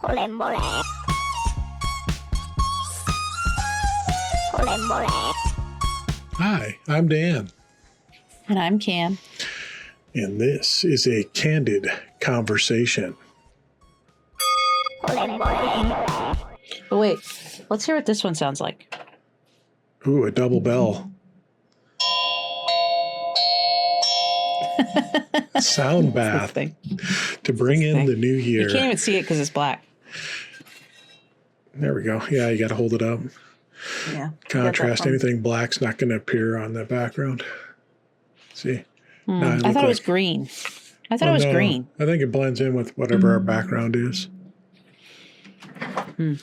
Hi, I'm Dan. And I'm Cam. And this is a Candid conversation. But wait, let's hear what this one sounds like. Ooh, a double bell. Sound bath to bring in the new year. You can't even see it because it's black. There we go. Yeah, you got to hold it up. Yeah. Contrast, anything black's not going to appear on the background. See? I thought it was green. I thought it was green. I think it blends in with whatever our background is. I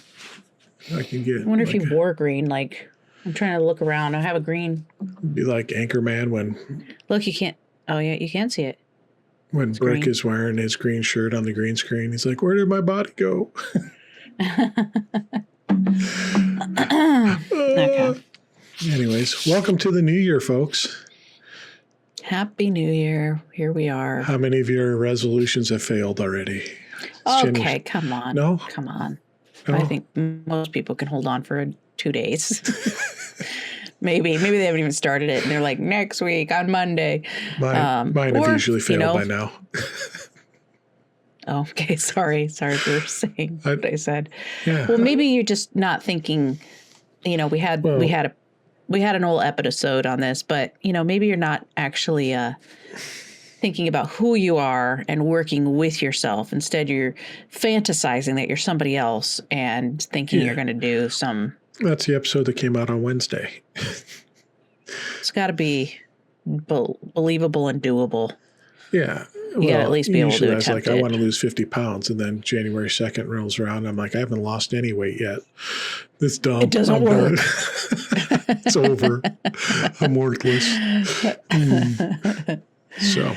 can get. I wonder if you wore green. Like, I'm trying to look around. I have a green. Be like Anchorman when. Look, you can't. Oh yeah, you can see it. When It's Brick green. is wearing his green shirt on the green screen, he's like, "Where did my body go?" Okay. Anyways, welcome to the new year, folks. Happy New Year. Here we are. How many of your resolutions have failed already? Okay, come on. No? Come on. No? I think most people can hold on for 2 days. Maybe they haven't even started it, and they're like, next week on Monday. Mine have usually failed by now. Oh, okay. Sorry for saying what I said. Yeah. Well, maybe you're just not thinking. We had an old episode on this, but maybe you're not actually thinking about who you are and working with yourself. Instead, you're fantasizing that you're somebody else and thinking you're going to do some. That's the episode that came out on Wednesday. It's got to be believable and doable. Yeah. You got to at least be able to attempt I was like, I want to lose 50 pounds. And then January 2nd rolls around. I'm like, I haven't lost any weight yet. This dumb. It doesn't work. It's over. I'm worthless. So,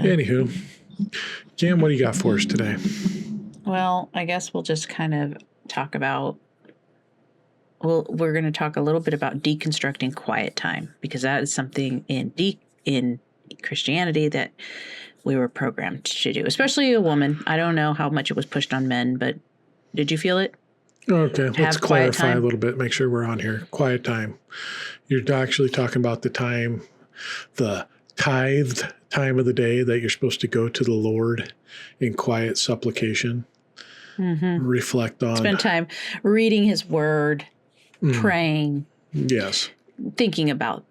anywho, Cam, what do you got for us today? Well, I guess we'll just kind of talk about. Well, we're going to talk a little bit about deconstructing quiet time, because that is something in Christianity that we were programmed to do, especially a woman. I don't know how much it was pushed on men, but did you feel it? Okay, let's clarify a little bit, make sure we're on here. Quiet time. You're actually talking about the tithed time of the day that you're supposed to go to the Lord in quiet supplication. Mm-hmm. Reflect on. Spend time reading his word, praying. Yes. Thinking about,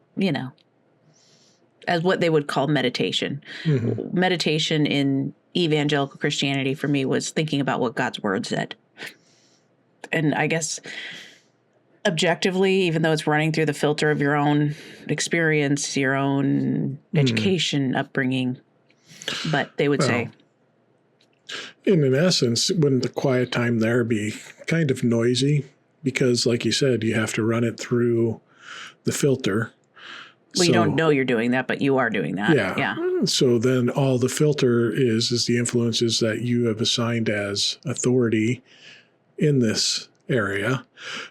as what they would call meditation. Mm-hmm. Meditation in Evangelical Christianity for me was thinking about what God's word said. And I guess objectively, even though it's running through the filter of your own experience, your own education, upbringing, but they would say. In essence, wouldn't the quiet time there be kind of noisy? Because like you said, you have to run it through the filter. Well, you don't know you're doing that, but you are doing that. Yeah. So then all the filter is the influences that you have assigned as authority in this area.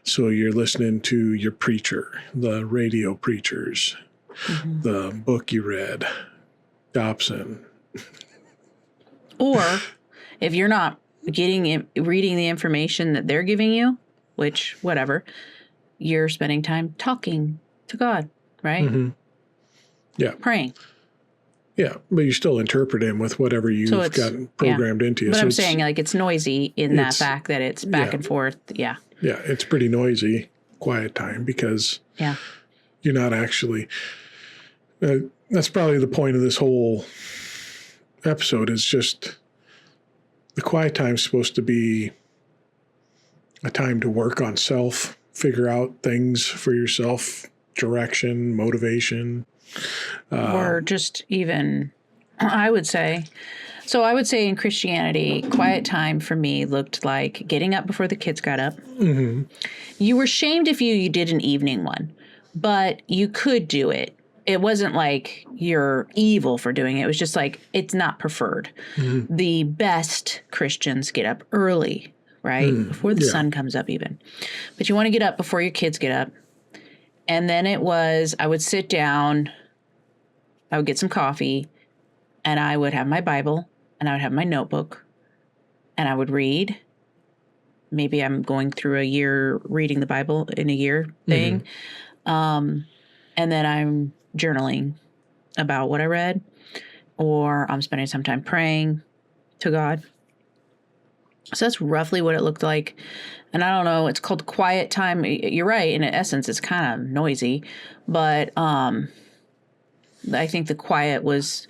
So you're listening to your preacher, the radio preachers, the book you read, Dobson. Or if you're not reading the information that they're giving you, which, whatever, you're spending time talking to God, right? Mm-hmm. Yeah. Praying. Yeah, but you still interpret him with whatever you've gotten programmed into you. But I'm saying, like, it's noisy in that fact that it's back and forth. Yeah. Yeah, it's pretty noisy, quiet time, because you're not actually... that's probably the point of this whole episode, is just the quiet time is supposed to be a time to work on self, figure out things for yourself, direction, motivation. Or just even, I would say in Christianity, quiet time for me looked like getting up before the kids got up. Mm-hmm. You were shamed if you did an evening one, but you could do it. It wasn't like you're evil for doing it. It was just like, it's not preferred. Mm-hmm. The best Christians get up early, right? Before the sun comes up even. But you want to get up before your kids get up. And then I would sit down, I would get some coffee, and I would have my Bible, and I would have my notebook, and I would read, maybe I'm going through a year reading the Bible in a year thing. And then I'm journaling about what I read, or I'm spending some time praying to God. So that's roughly what it looked like. And I don't know, it's called quiet time. You're right. In essence, it's kind of noisy, but I think the quiet was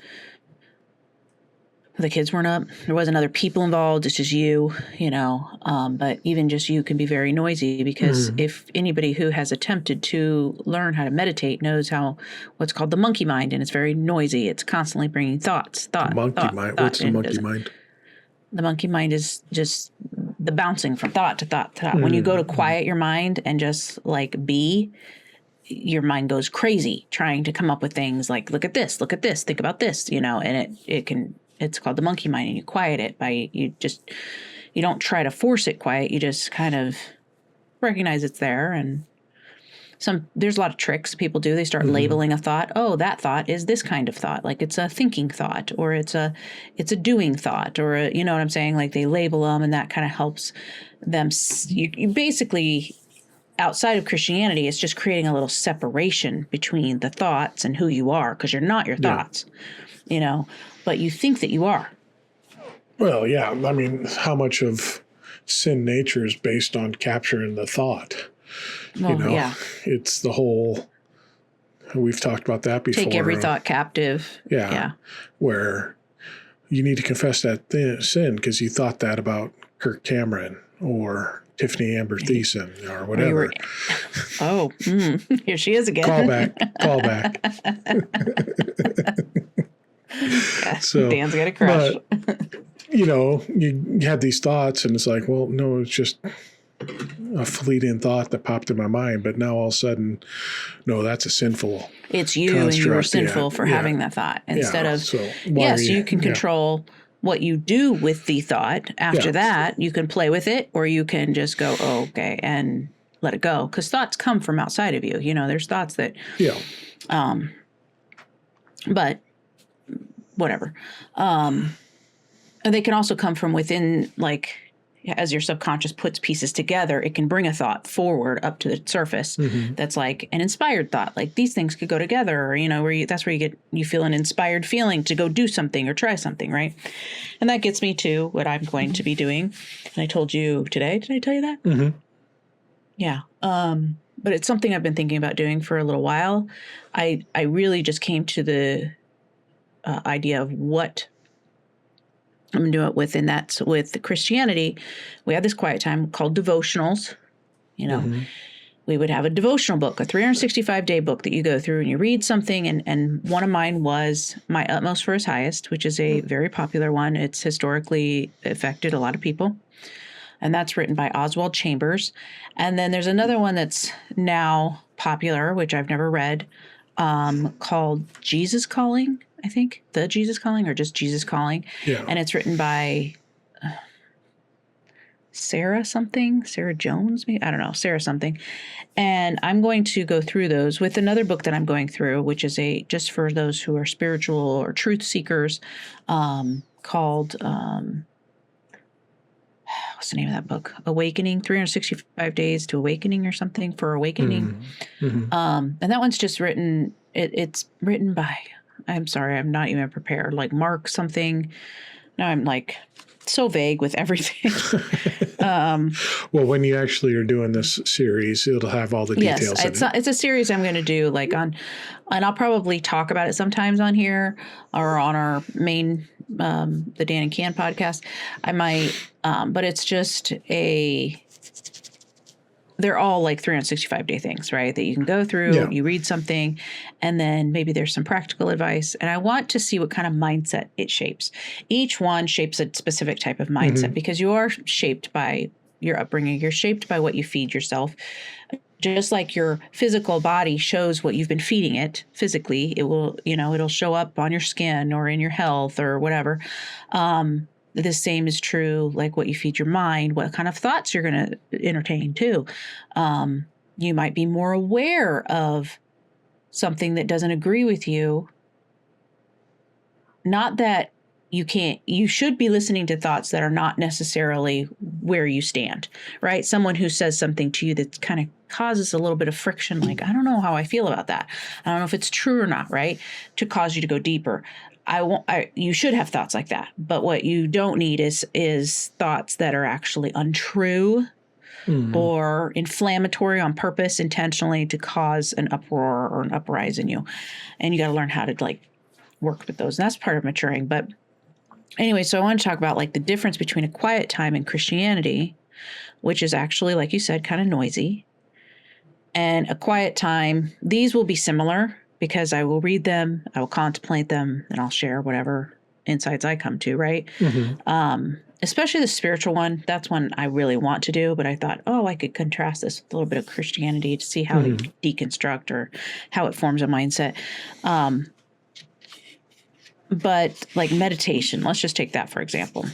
the kids weren't up. There wasn't other people involved. It's just you, but even just you can be very noisy, because if anybody who has attempted to learn how to meditate knows how what's called the monkey mind, and it's very noisy. It's constantly bringing thought. Monkey mind. What's the monkey mind? The monkey mind is just the bouncing from thought to thought to thought. When you go to quiet your mind and just like be, your mind goes crazy trying to come up with things like, look at this, think about this, and it's called the monkey mind, and you quiet it by, you don't try to force it quiet. You just kind of recognize it's there. And there's a lot of tricks people do. They start labeling a thought. Oh, that thought is this kind of thought. Like it's a thinking thought, or it's a doing thought, or you know what I'm saying? Like they label them, and that kind of helps them. You basically, outside of Christianity, it's just creating a little separation between the thoughts and who you are, because you're not your thoughts, but you think that you are. Well, yeah. I mean, how much of sin nature is based on capturing the thought? Yeah. It's the whole, we've talked about that before. Take every thought captive. Yeah. Where you need to confess that sin because you thought that about Kirk Cameron or Tiffany Amber Thiessen or whatever. Here she is again. Call back. So Dan's got a crush. But, you have these thoughts, and it's like, well, no, it's just a fleeting thought that popped in my mind. But now all of a sudden, no, that's a sinful. It's you, and you were sinful for having that thought. Instead of, you can control what you do with the thought. After that, you can play with it, or you can just go, oh, okay, and let it go. Because thoughts come from outside of you. There's thoughts that, but whatever. And they can also come from within, like, as your subconscious puts pieces together, it can bring a thought forward up to the surface. That's like an inspired thought. Like these things could go together, or, that's where you feel an inspired feeling to go do something or try something, right? And that gets me to what I'm going to be doing. And I told you today. Did I tell you that? Yeah. But it's something I've been thinking about doing for a little while. I really just came to the idea of what I'm going to do it with, and that's with Christianity. We have this quiet time called devotionals. We would have a devotional book, a 365-day book that you go through and you read something. And one of mine was My Utmost for His Highest, which is a very popular one. It's historically affected a lot of people. And that's written by Oswald Chambers. And then there's another one that's now popular, which I've never read, called Jesus Calling. I think The Jesus Calling, or just Jesus Calling. Yeah. And it's written by Sarah Jones, maybe? I don't know, Sarah something. And I'm going to go through those with another book that I'm going through, which is just for those who are spiritual or truth seekers, called, what's the name of that book? Awakening, 365 Days to Awakening, or something for Awakening. And that one's just written, it's written by, I'm sorry, I'm not even prepared. Like Mark something. Now I'm like so vague with everything. Well, when you actually are doing this series, it'll have all the details. Yes, it's a series I'm going to do and I'll probably talk about it sometimes on here or on our main, the Dan and Can podcast. I might, but it's just they're all like 365-day things, right? That you can go through, you read something, and then maybe there's some practical advice. And I want to see what kind of mindset it shapes. Each one shapes a specific type of mindset because you are shaped by your upbringing. You're shaped by what you feed yourself. Just like your physical body shows what you've been feeding it physically, it will, it'll show up on your skin or in your health or whatever. The same is true, like what you feed your mind, what kind of thoughts you're going to entertain too. You might be more aware of something that doesn't agree with you. Not that you should be listening to thoughts that are not necessarily where you stand, right? Someone who says something to you that kind of causes a little bit of friction, like, I don't know how I feel about that. I don't know if it's true or not, right? To cause you to go deeper. You should have thoughts like that. But what you don't need is thoughts that are actually untrue or inflammatory on purpose, intentionally to cause an uproar or an uprise in you. And you got to learn how to like work with those. And that's part of maturing. But anyway, so I want to talk about like the difference between a quiet time in Christianity, which is actually, like you said, kind of noisy, and a quiet time. These will be similar because I will read them, I will contemplate them, and I'll share whatever insights I come to, right? Especially the spiritual one. That's one I really want to do, but I thought, I could contrast this with a little bit of Christianity to see how to deconstruct or how it forms a mindset. But like meditation, let's just take that for example.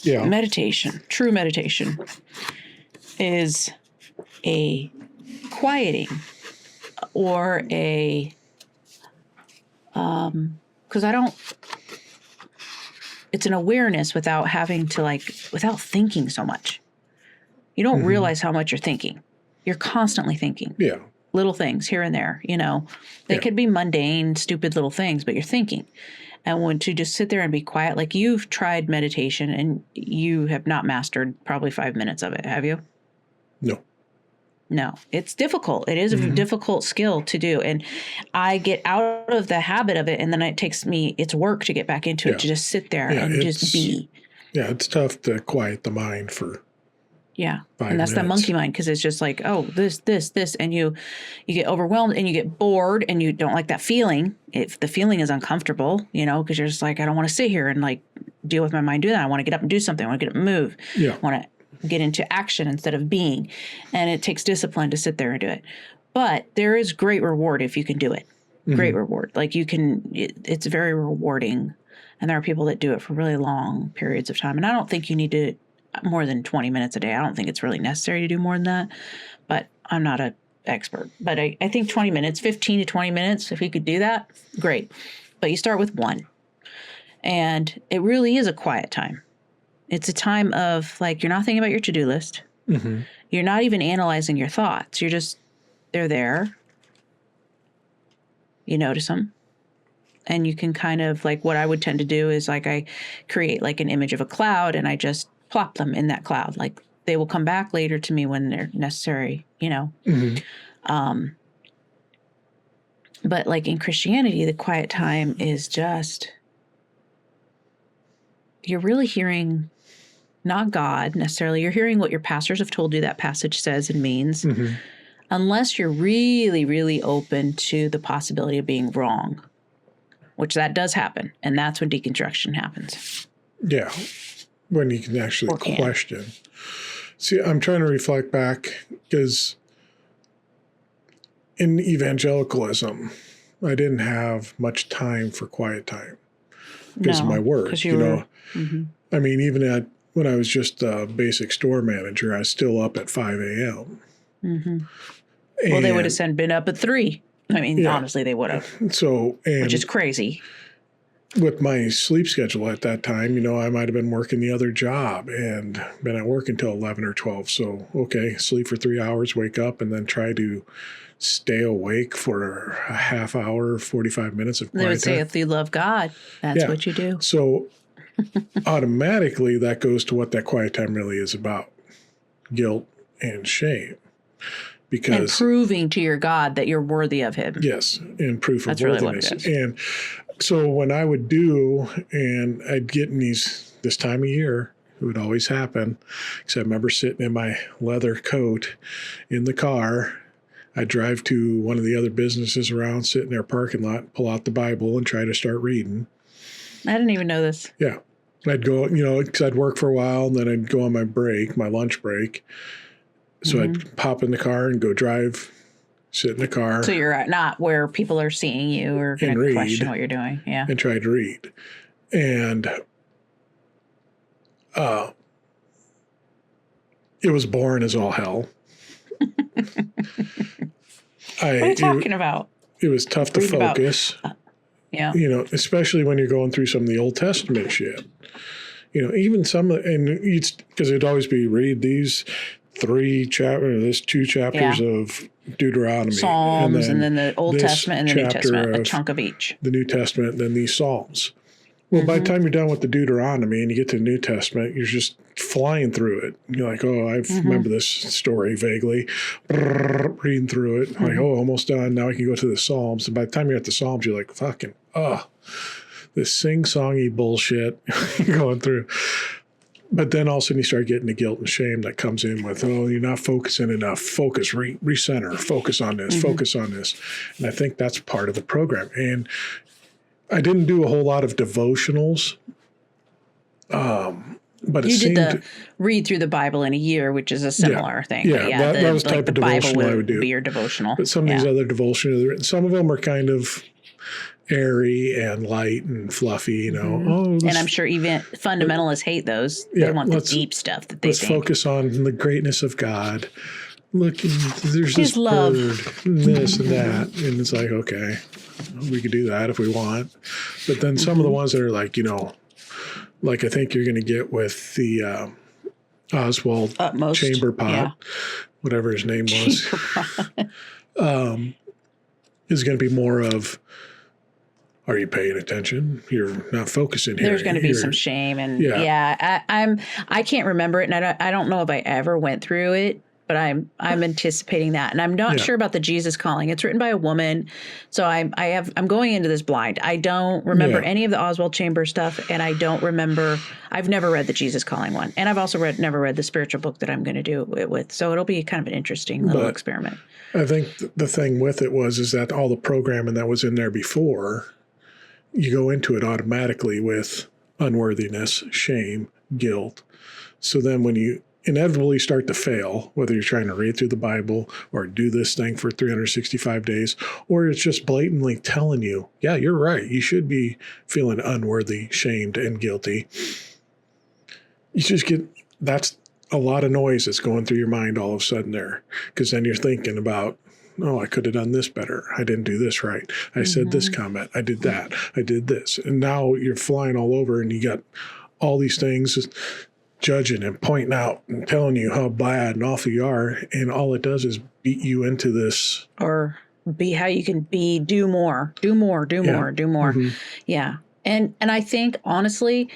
Yeah. Meditation, true meditation, is a quieting or a, it's an awareness without having to without thinking so much. You don't realize how much you're thinking. You're constantly thinking. Yeah. Little things here and there, They could be mundane, stupid little things, but you're thinking. And when to just sit there and be quiet, like you've tried meditation and you have not mastered probably 5 minutes of it, have you? No, it's difficult. It is a difficult skill to do. And I get out of the habit of it. And then it's work to get back into it, to just sit there and just be. Yeah, it's tough to quiet the mind for 5 and that's minutes. the monkey mind, because it's just like, this, and you get overwhelmed and you get bored and you don't like that feeling. If the feeling is uncomfortable, because you're just like, I don't want to sit here and like deal with my mind doing that. I want to get up and do something. I want to get up and move. Yeah. I want to get into action instead of being. And it takes discipline to sit there and do it. But there is great reward if you can do it. Great reward. Like it's very rewarding. And there are people that do it for really long periods of time. And I don't think you need to more than 20 minutes a day. I don't think it's really necessary to do more than that, but I'm not an expert. But I think 20 minutes, 15 to 20 minutes, if you could do that, great. But you start with one. And it really is a quiet time. It's a time of you're not thinking about your to-do list. You're not even analyzing your thoughts. They're there. You notice them. And you can kind of what I would tend to do is I create an image of a cloud and I just plop them in that cloud. They will come back later to me when they're necessary, But in Christianity, the quiet time is just, you're really hearing not God necessarily. You're hearing what your pastors have told you that passage says and means, unless you're really, really open to the possibility of being wrong, which that does happen. And that's when deconstruction happens. Yeah. When you can actually question. See, I'm trying to reflect back because in evangelicalism, I didn't have much time for quiet time because of my work. I mean, even when I was just a basic store manager, I was still up at 5 a.m. Well, they would have been up at 3. I mean, honestly, they would have. Which is crazy. With my sleep schedule at that time, I might have been working the other job and been at work until 11 or 12. So, sleep for 3 hours, wake up, and then try to stay awake for a half hour, 45 minutes of quiet time. They would say if you love God, that's what you do. So automatically that goes to what that quiet time really is about, guilt and shame. And proving to your God that you're worthy of him. Yes, and proof of worthiness. Really what it is. And so when I would and I'd get in this time of year, it would always happen, because I remember sitting in my leather coat in the car. I'd drive to one of the other businesses around, sit in their parking lot, pull out the Bible, and try to start reading. I didn't even know this. Yeah. I'd go, because I'd work for a while, and then I'd go on my lunch break. So I'd pop in the car and go drive, sit in the car. So you're not where people are seeing you or going to question what you're doing. Yeah. And try to read. And it was boring as all hell. What are you talking about? It was tough to focus. Yeah. Especially when you're going through some of the Old Testament shit. Even some, and because it'd always be read these 2 chapters of Deuteronomy, Psalms, and then the Old Testament and the New Testament, a chunk of each. The New Testament, and then these Psalms. Well, by the time you're done with the Deuteronomy and you get to the New Testament, you're just flying through it. You're like, oh, I remember this story vaguely, reading through it. Like, oh, almost done. Now I can go to the Psalms. And by the time you're at the Psalms, you're like, fucking, this sing-songy bullshit you're going through. But then all of a sudden you start getting the guilt and shame that comes in with, oh, you're not focusing enough. Focus, recenter, focus on this, focus on this. And I think that's part of the program. And I didn't do a whole lot of devotionals, but you did the read through the Bible in a year, which is a similar thing. Yeah, that was the type of devotional I would do. Be your devotional. But some of these other devotionals, some of them are kind of airy and light and fluffy, and I'm sure even fundamentalists hate those. They want the deep stuff that they think. Let's focus on the greatness of God. Look, there's this love. Bird, and this and that. And it's like, okay, we could do that if we want. But then some of the ones that are like, like I think you're going to get with the Oswald Chamberpot, whatever his name was, is going to be more of, are you paying attention? You're not focusing here. There's going to be some shame, and I can't remember it, and I don't know if I ever went through it, but I'm anticipating that, and I'm not sure about the Jesus Calling. It's written by a woman, so I'm going into this blind. I don't remember any of the Oswald Chambers stuff, and I don't remember. I've never read the Jesus Calling one, and I've also never read the spiritual book that I'm going to do it with. So it'll be kind of an interesting little experiment. I think the thing with it is that all the programming that was in there before, you go into it automatically with unworthiness, shame, guilt. So then when you inevitably start to fail, whether you're trying to read through the Bible or do this thing for 365 days, or it's just blatantly telling you, yeah, you're right. You should be feeling unworthy, shamed, and guilty. You just that's a lot of noise that's going through your mind all of a sudden there, because then you're thinking about, oh, I could have done this better. I didn't do this right. I said this comment. I did that. I did this. And now you're flying all over and you got all these things judging and pointing out and telling you how bad and awful you are. And all it does is beat you into this. Or be how you can be, do more. Yeah. And I think, honestly,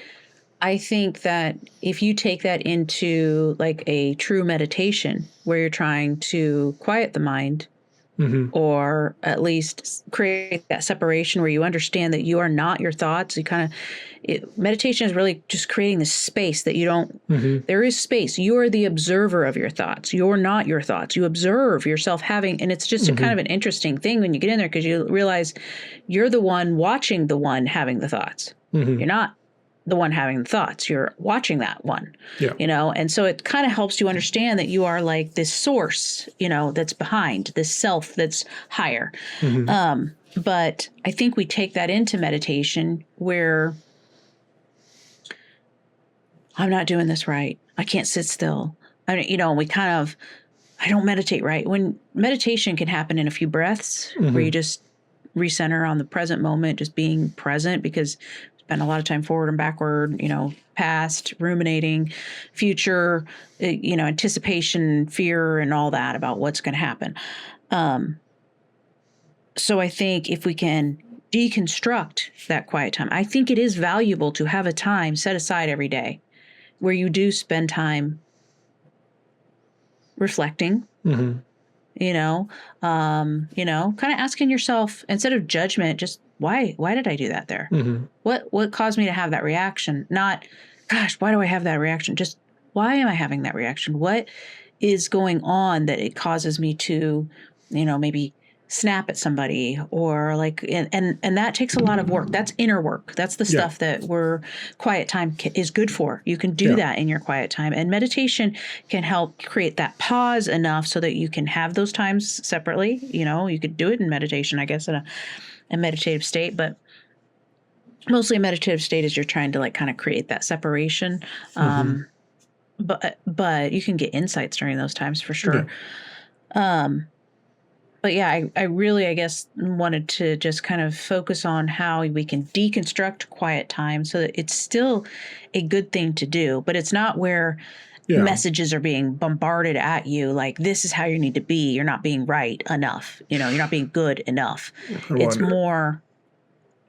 that if you take that into like a true meditation where you're trying to quiet the mind, or at least create that separation where you understand that you are not your thoughts. Meditation is really just creating this space that you don't, there is space. You are the observer of your thoughts. You're not your thoughts. You observe yourself having, and it's just a kind of an interesting thing when you get in there, because you realize you're the one watching the one having the thoughts. You're not the one having the thoughts. You're watching that one, and so it kind of helps you understand that you are like this source, that's behind this self that's higher. But I think we take that into meditation where I'm not doing this right. I can't sit still. I don't meditate right. When meditation can happen in a few breaths where you just recenter on the present moment, just being present, because spend a lot of time forward and backward, past, ruminating, future, anticipation, fear, and all that about what's going to happen. So I think if we can deconstruct that quiet time, I think it is valuable to have a time set aside every day where you do spend time reflecting, kind of asking yourself, instead of judgment, just why did I do that there? What caused me to have that reaction? Not, gosh, why do I have that reaction? Just why am I having that reaction? What is going on that it causes me to, maybe snap at somebody, or like, and that takes a lot of work. That's inner work. That's the stuff that quiet time is good for. You can do that in your quiet time, and meditation can help create that pause enough so that you can have those times separately. You could do it in meditation, I guess, in a meditative state, but mostly a meditative state is you're trying to like kind of create that separation. But you can get insights during those times for sure. But yeah, I really, I guess, wanted to just kind of focus on how we can deconstruct quiet time so that it's still a good thing to do, but it's not where messages are being bombarded at you like, this is how you need to be. You're not being right enough. You're not being good enough. It's more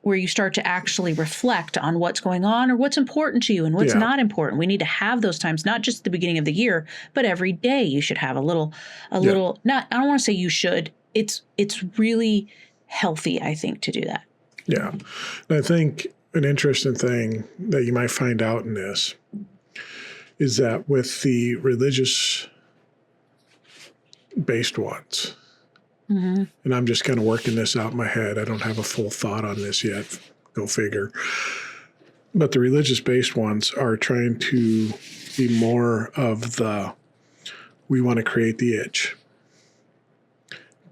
where you start to actually reflect on what's going on or what's important to you and what's not important. We need to have those times, not just at the beginning of the year, but every day you should have a little, not, I don't want to say you should. It's really healthy, I think, to do that. Yeah. And I think an interesting thing that you might find out in this is that with the religious-based ones, and I'm just kind of working this out in my head. I don't have a full thought on this yet. Go figure. But the religious-based ones are trying to be more of we want to create the itch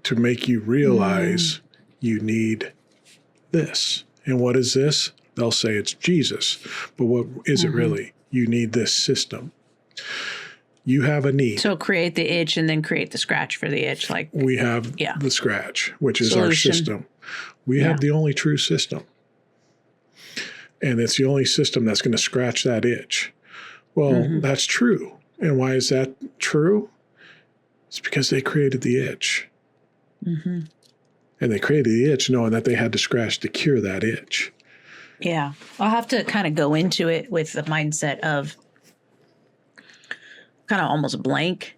to make you realize you need this. And what is this? They'll say it's Jesus. But what is it really? You need this system. You have a need. So create the itch and then create the scratch for the itch. Like we have the scratch, which is our system. We have the only true system. And it's the only system that's going to scratch that itch. Well, that's true. And why is that true? It's because they created the itch. And they created the itch knowing that they had to scratch to cure that itch. Yeah. I'll have to kind of go into it with the mindset of kind of almost blank.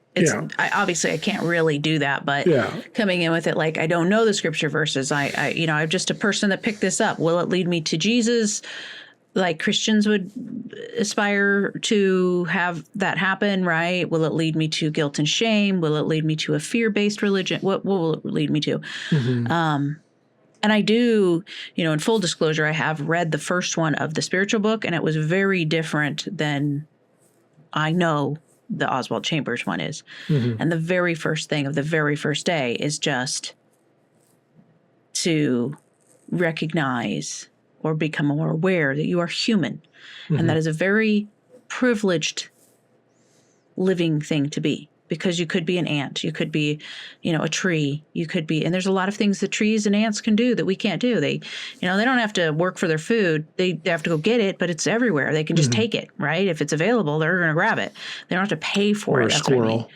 Obviously I can't really do that, but coming in with it like, I don't know the scripture verses. I'm just a person that picked this up. Will it lead me to Jesus? Like Christians would aspire to have that happen, right? Will it lead me to guilt and shame? Will it lead me to a fear-based religion? What will it lead me to? And I do, in full disclosure, I have read the first one of the spiritual book, and it was very different than I know the Oswald Chambers one is. And the very first thing of the very first day is just to recognize or become more aware that you are human. And that is a very privileged living thing to be, because you could be an ant, you could be, a tree, you could be, and there's a lot of things that trees and ants can do that we can't do. They, they don't have to work for their food. They have to go get it, but it's everywhere. They can just take it, right? If it's available, they're going to grab it. They don't have to pay for it. Or a squirrel.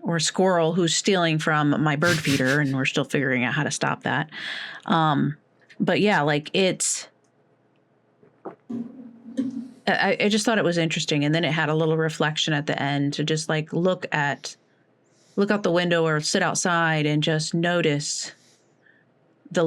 Or a squirrel who's stealing from my bird feeder, and we're still figuring out how to stop that. But yeah, like I just thought it was interesting. And then it had a little reflection at the end to just like look out the window or sit outside and just notice the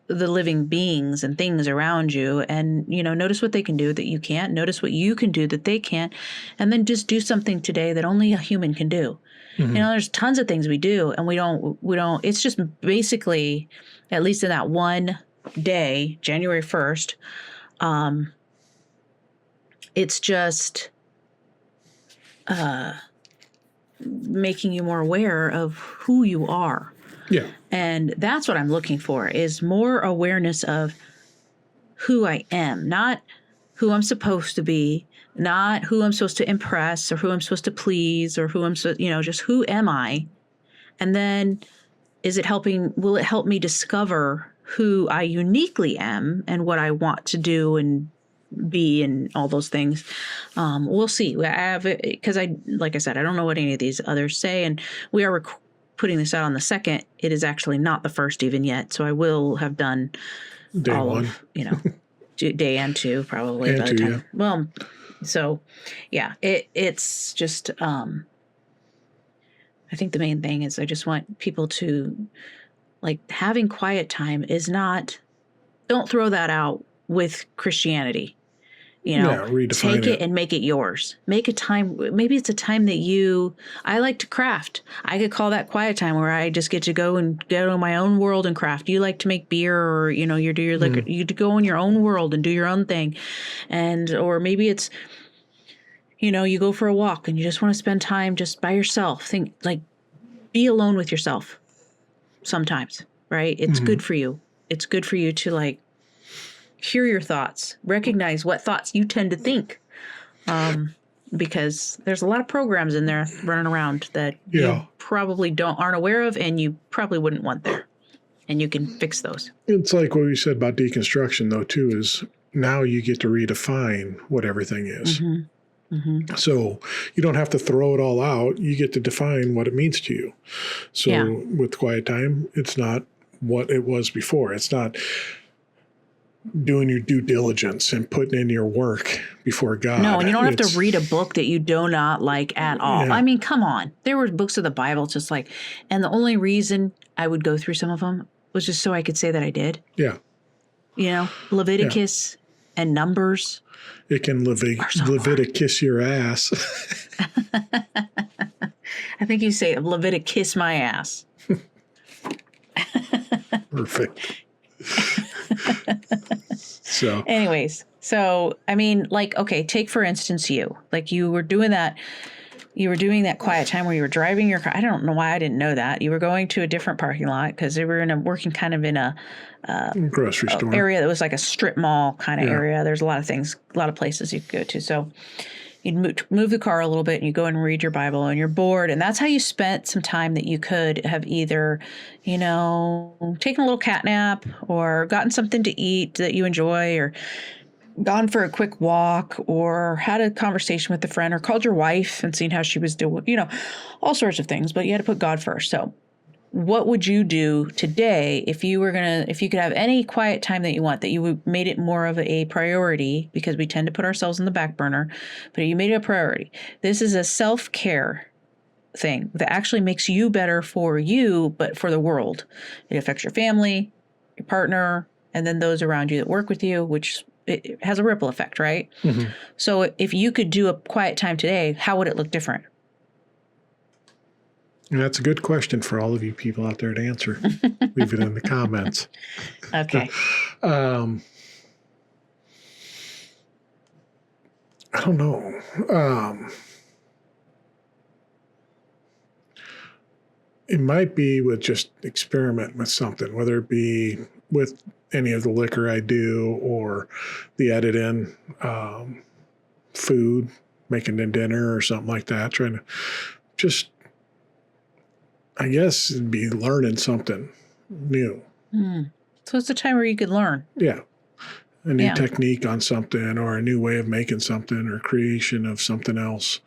living beings and things around you. And, notice what they can do that you can't. Notice what you can do that they can't. And then just do something today that only a human can do. There's tons of things we do and we don't, it's just basically, at least in that one day, January 1st, it's just making you more aware of who you are. Yeah. And that's what I'm looking for, is more awareness of who I am, not who I'm supposed to be, not who I'm supposed to impress or who I'm supposed to please or who I'm just who am I? And then will it help me discover who I uniquely am and what I want to do and be and all those things. We'll see. Because like I said, I don't know what any of these others say, and we are putting this out on the 2nd. It is actually not the 1st even yet, so I will have done day all 1. Of, day and 2 probably and by the 2, time. Yeah. Well, so yeah, it's just. I think the main thing is I just want people to having quiet time is not. Don't throw that out with Christianity. Redefine take it and make it yours. Make a time. Maybe it's a time that I like to craft. I could call that quiet time where I just get to go and go to my own world and craft. You like to make beer, or you do your liquor. You go in your own world and do your own thing, or maybe it's, you go for a walk and you just want to spend time just by yourself. Be alone with yourself. Sometimes, right? It's good for you. It's good for you to hear your thoughts, recognize what thoughts you tend to think. because there's a lot of programs in there running around that you probably aren't aware of, and you probably wouldn't want there. And you can fix those. It's like what we said about deconstruction, though, too, is now you get to redefine what everything is. Mm-hmm. Mm-hmm. So you don't have to throw it all out. You get to define what it means to you. So with quiet time, it's not what it was before. It's not doing your due diligence and putting in your work before God. No, and you don't have to read a book that you do not like at all. Yeah. I mean, come on. There were books of the Bible just like, and the only reason I would go through some of them was just so I could say that I did. Yeah. You know, Leviticus and Numbers. It can Leviticus your ass. I think you say Leviticus my ass. Perfect. So anyways, I mean, like, okay, take for instance you were doing that quiet time where you were driving your car. I don't know why I didn't know that. You were going to a different parking lot because they were working kind of in a grocery store area that was like a strip mall kind of area. There's a lot of things, a lot of places you could go to. So you'd move the car a little bit and you go and read your Bible and you're bored. And that's how you spent some time that you could have either, taken a little cat nap or gotten something to eat that you enjoy, or gone for a quick walk, or had a conversation with a friend, or called your wife and seen how she was doing, all sorts of things, but you had to put God first. So what would you do today if you could have any quiet time that you want, that you made it more of a priority, because we tend to put ourselves in the back burner, but you made it a priority. This is a self-care thing that actually makes you better for you, but for the world. It affects your family, your partner, and then those around you that work with you, which it has a ripple effect, right? Mm-hmm. So if you could do a quiet time today, how would it look different? And that's a good question for all of you people out there to answer. Leave it in the comments. Okay. I don't know. It might be with just experiment with something, whether it be with any of the liquor I do, or the editing, food, making a dinner or something like that. Trying to just, I guess, it'd be learning something new. So it's a time where you could learn. Yeah. A new technique on something, or a new way of making something, or creation of something else.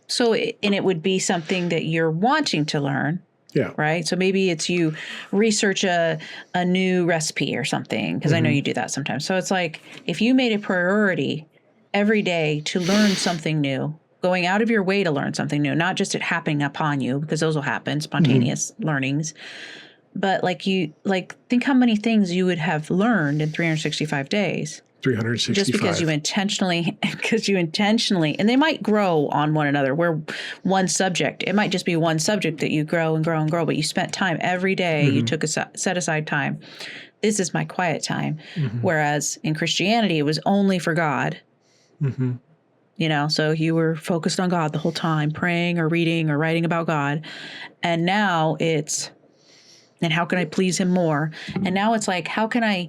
So, and it would be something that you're wanting to learn. Yeah. Right. So maybe it's you research a new recipe or something, because I know you do that sometimes. So it's like, if you made a priority every day to learn something new, going out of your way to learn something new, not just it happening upon you, because those will happen, spontaneous learnings. But think how many things you would have learned in 365 days. 365. Just because you intentionally, and they might grow on one another. Where one subject, it might just be one subject that you grow and grow and grow, but you spent time every day. You took set aside time. This is my quiet time. Whereas in Christianity, it was only for God. So you were focused on God the whole time, praying or reading or writing about God. And now it's, and how can I please him more? And now it's like, how can I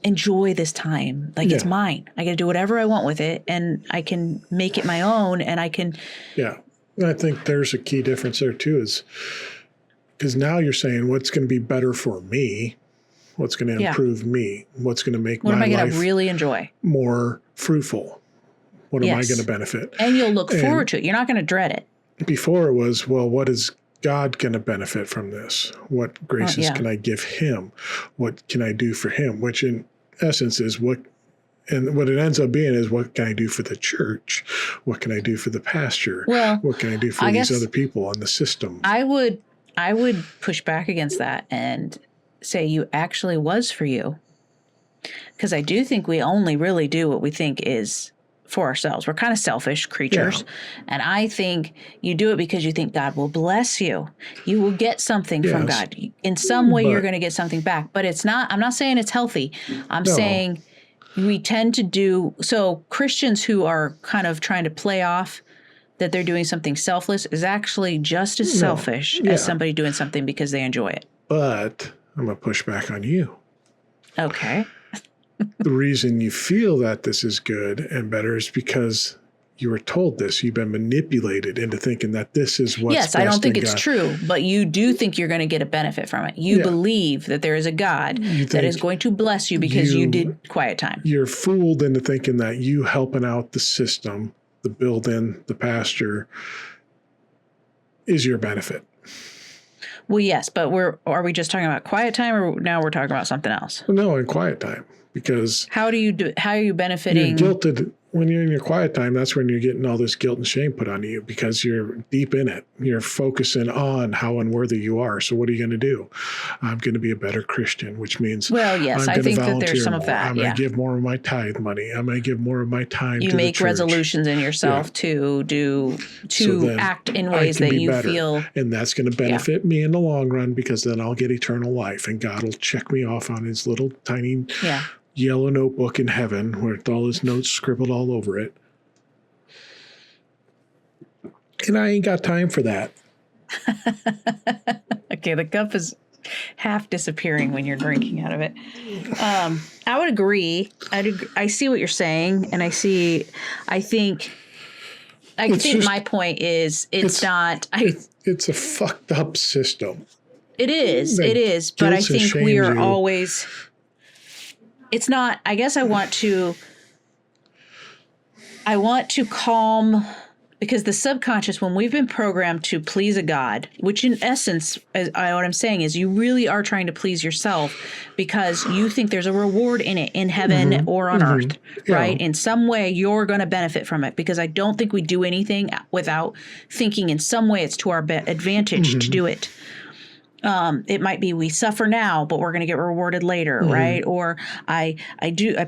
enjoy this time? Like, it's mine. I got to do whatever I want with it, and I can make it my own, and I can. Yeah. I think there's a key difference there too, is because now you're saying what's going to be better for me, what's going to improve me, what's going to make my life, what am I going to really enjoy, more fruitful? What am I going to benefit? And you'll look forward to it. You're not going to dread it. Before it was, well, what is God going to benefit from this? What graces can I give him? What can I do for him? Which in essence is what it ends up being is, what can I do for the church? What can I do for the pastor? Well, what can I do for these other people in the system? I would push back against that and say you actually was for you. Because I do think we only really do what we think is for ourselves. We're kind of selfish creatures. Yeah. And I think you do it because you think God will bless you. You will get something from God. In some way, you're going to get something back. But it's not, I'm not saying it's healthy. I'm saying we tend to do, so Christians who are kind of trying to play off that they're doing something selfless is actually just as selfish as somebody doing something because they enjoy it. But I'm going to push back on you. Okay. The reason you feel that this is good and better is because You were told this. You've been manipulated into thinking that this is what's Yes, best I don't think in it's God. true, but you do think you're going to get a benefit from it. You believe that there is a God that is going to bless you because you did quiet time. You're fooled into thinking that you helping out the system, the build-in, the pasture, is your benefit. Well, yes, but are we just talking about quiet time, or now we're talking about something else? No, in quiet time, because how are you benefiting? You're guilted when you're in your quiet time. That's when you're getting all this guilt and shame put on you because you're deep in it. You're focusing on how unworthy you are. So what are you going to do? I'm going to be a better Christian, which means well, yes, I think that there's some of that. I'm going to give more of my tithe money. I'm going to give more of my time. You to make the church. resolutions in yourself to act in ways that you feel, and that's going to benefit me in the long run because then I'll get eternal life, and God will check me off on His little tiny yellow notebook in heaven with all His notes scribbled all over it. And I ain't got time for that. Okay, the cup is half disappearing when you're drinking out of it. I would agree. I see what you're saying, and I think my point is it's not. It's a fucked up system. It is. But I think we are always. It's not. I guess I want to calm, because the subconscious, when we've been programmed to please a God, which in essence, what I'm saying is you really are trying to please yourself because you think there's a reward in it in heaven or on earth, right? In some way, you're going to benefit from it, because I don't think we do anything without thinking in some way it's to our advantage to do it. It might be we suffer now, but we're going to get rewarded later, right? Or I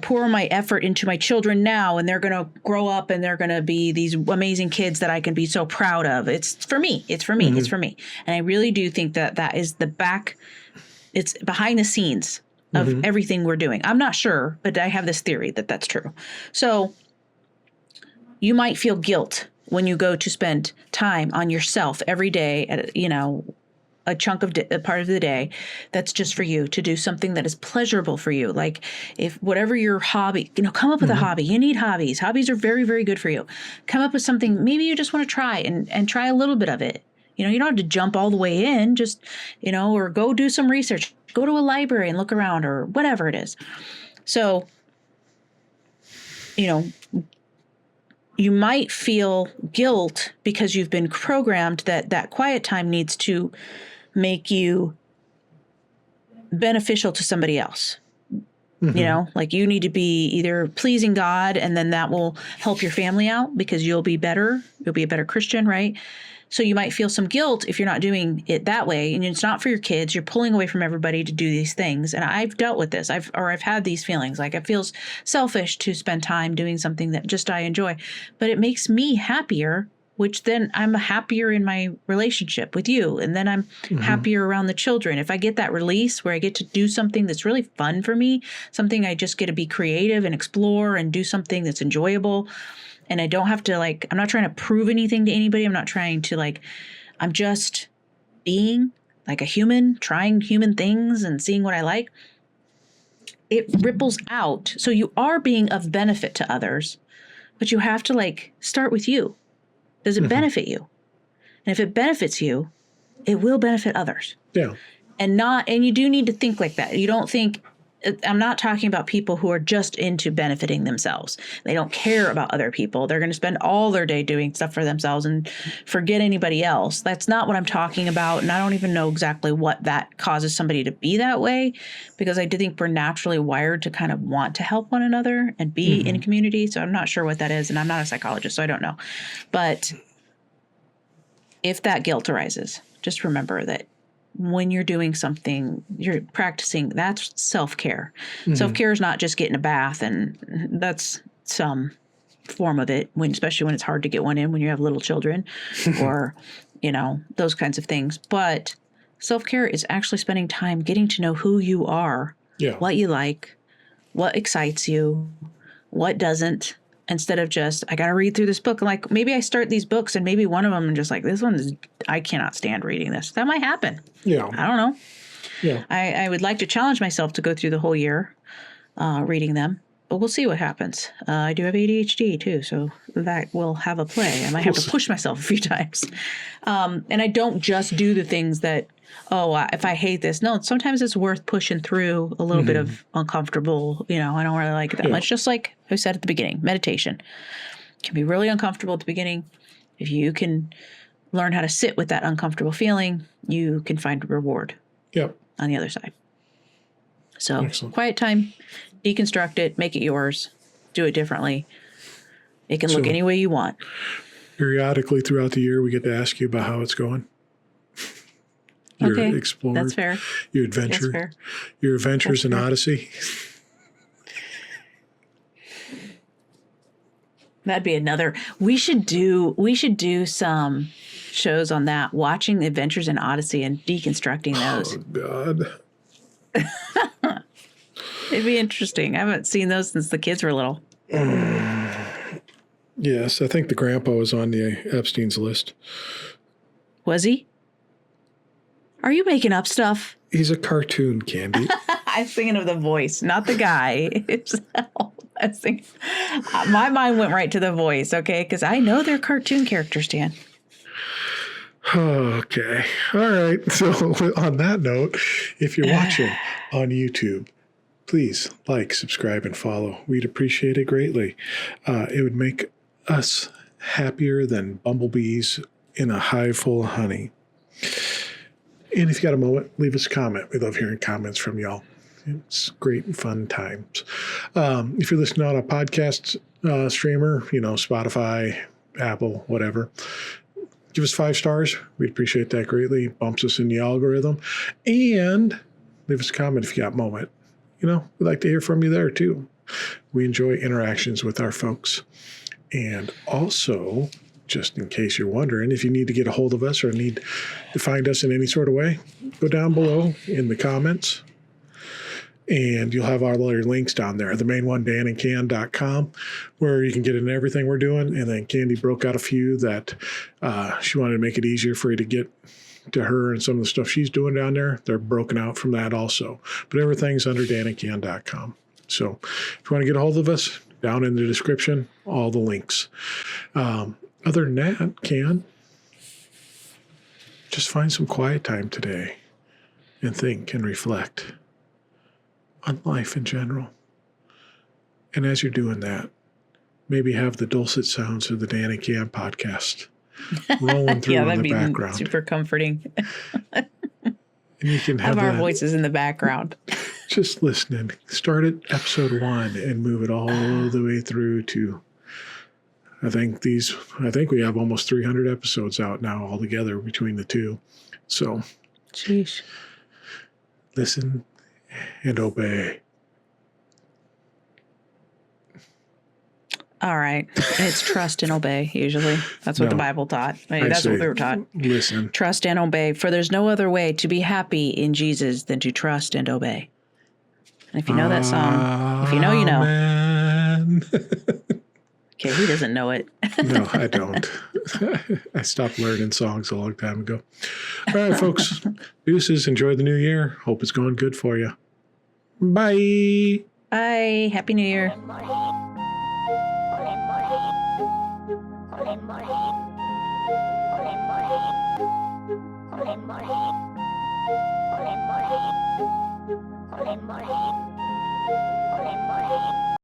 pour my effort into my children now, and they're going to grow up and they're going to be these amazing kids that I can be so proud of. It's for me. It's for me. It's for me. And I really do think that is it's behind the scenes of everything we're doing. I'm not sure, but I have this theory that that's true. So you might feel guilt when you go to spend time on yourself every day at, a chunk of a part of the day that's just for you, to do something that is pleasurable for you. Like if whatever your hobby, come up with a hobby. You need hobbies. Hobbies are very, very good for you. Come up with something maybe you just want to try and try a little bit of it. You don't have to jump all the way in, just, or go do some research, go to a library and look around or whatever it is. So, you might feel guilt because you've been programmed that quiet time needs to make you beneficial to somebody else. Like you need to be either pleasing God, and then that will help your family out because you'll be better. You'll be a better Christian, right? So you might feel some guilt if you're not doing it that way, and it's not for your kids. You're pulling away from everybody to do these things. And I've dealt with this. I've had these feelings. Like it feels selfish to spend time doing something that just I enjoy, but it makes me happier, which then I'm happier in my relationship with you. And then I'm happier around the children. If I get that release where I get to do something that's really fun for me, something I just get to be creative and explore and do something that's enjoyable. And I don't have to I'm not trying to prove anything to anybody. I'm not trying to I'm just being like a human, trying human things and seeing what I like. It ripples out. So you are being of benefit to others, but you have to start with you. Does it benefit you? And if it benefits you, it will benefit others. Yeah. And you do need to think like that. You don't think, I'm not talking about people who are just into benefiting themselves. They don't care about other people. They're going to spend all their day doing stuff for themselves and forget anybody else. That's not what I'm talking about. And I don't even know exactly what that causes somebody to be that way, because I do think we're naturally wired to kind of want to help one another and be in community. So I'm not sure what that is. And I'm not a psychologist, so I don't know. But if that guilt arises, just remember that when you're doing something, you're practicing, that's self-care. Self-care is not just getting a bath, and that's some form of it, especially when it's hard to get one in when you have little children or, those kinds of things. But self-care is actually spending time getting to know who you are, what you like, what excites you, what doesn't, instead of just, I got to read through this book. Maybe I start these books and maybe one of them I'm just this one is, I cannot stand reading this. That might happen. Yeah. I don't know. Yeah. I would like to challenge myself to go through the whole year reading them. we'll see what happens. I do have ADHD too, so that will have a play. I might have to push myself a few times. And I don't just do the things that, if I hate this. No, sometimes it's worth pushing through a little bit of uncomfortable, I don't really like it that much. Just like I said at the beginning, meditation can be really uncomfortable at the beginning. If you can learn how to sit with that uncomfortable feeling, you can find reward on the other side. So excellent. Quiet time, deconstruct it, make it yours, do it differently. It can look any way you want. Periodically throughout the year, we get to ask you about how it's going. Your explore. That's fair. Your adventure. That's fair. Your adventures in Odyssey. That'd be another. We should do some shows on that, watching the Adventures in Odyssey and deconstructing those. Oh, God. It'd be interesting. I haven't seen those since the kids were little. Yes, I think the grandpa was on the Epstein's list. Was he? Are you making up stuff? He's a cartoon, Candi. I'm thinking of the voice, not the guy. I was thinking, my mind went right to the voice, okay? Because I know they're cartoon characters, Dan. Okay. All right. So on that note, if you're watching on YouTube, please like, subscribe, and follow. We'd appreciate it greatly. It would make us happier than bumblebees in a hive full of honey. And if you got a moment, leave us a comment. We love hearing comments from y'all. It's great and fun times. If you're listening on a podcast streamer, Spotify, Apple, whatever, give us 5 stars. We'd appreciate that greatly. It bumps us in the algorithm. And leave us a comment if you got a moment. We'd like to hear from you there too. We enjoy interactions with our folks. And also, just in case you're wondering, if you need to get a hold of us or need to find us in any sort of way, go down below in the comments. And you'll have all our links down there. The main one, danandcan.com, where you can get into everything we're doing. And then Candi broke out a few that she wanted to make it easier for you to get to her and some of the stuff she's doing down there. They're broken out from that also. But everything's under danandcan.com. So if you want to get a hold of us, down in the description, all the links. Other than that, Can, just find some quiet time today and think and reflect on life in general. And as you're doing that, maybe have the dulcet sounds of the Dan and Can podcast rolling through in the background. Super comforting. And you can have our voices in the background. Just listening. Start at episode 1 and move it all the way through to, I think we have almost 300 episodes out now altogether between the two. So, sheesh. Listen and obey. All right. It's trust and obey, usually. That's what the Bible taught. That's what we were taught. Listen. Trust and obey. For there's no other way to be happy in Jesus than to trust and obey. And if you know that song, if you know, you know. Okay, he doesn't know it. No, I don't. I stopped learning songs a long time ago. All right, folks. Deuces. Enjoy the new year. Hope it's going good for you. Bye. Bye. Happy New Year.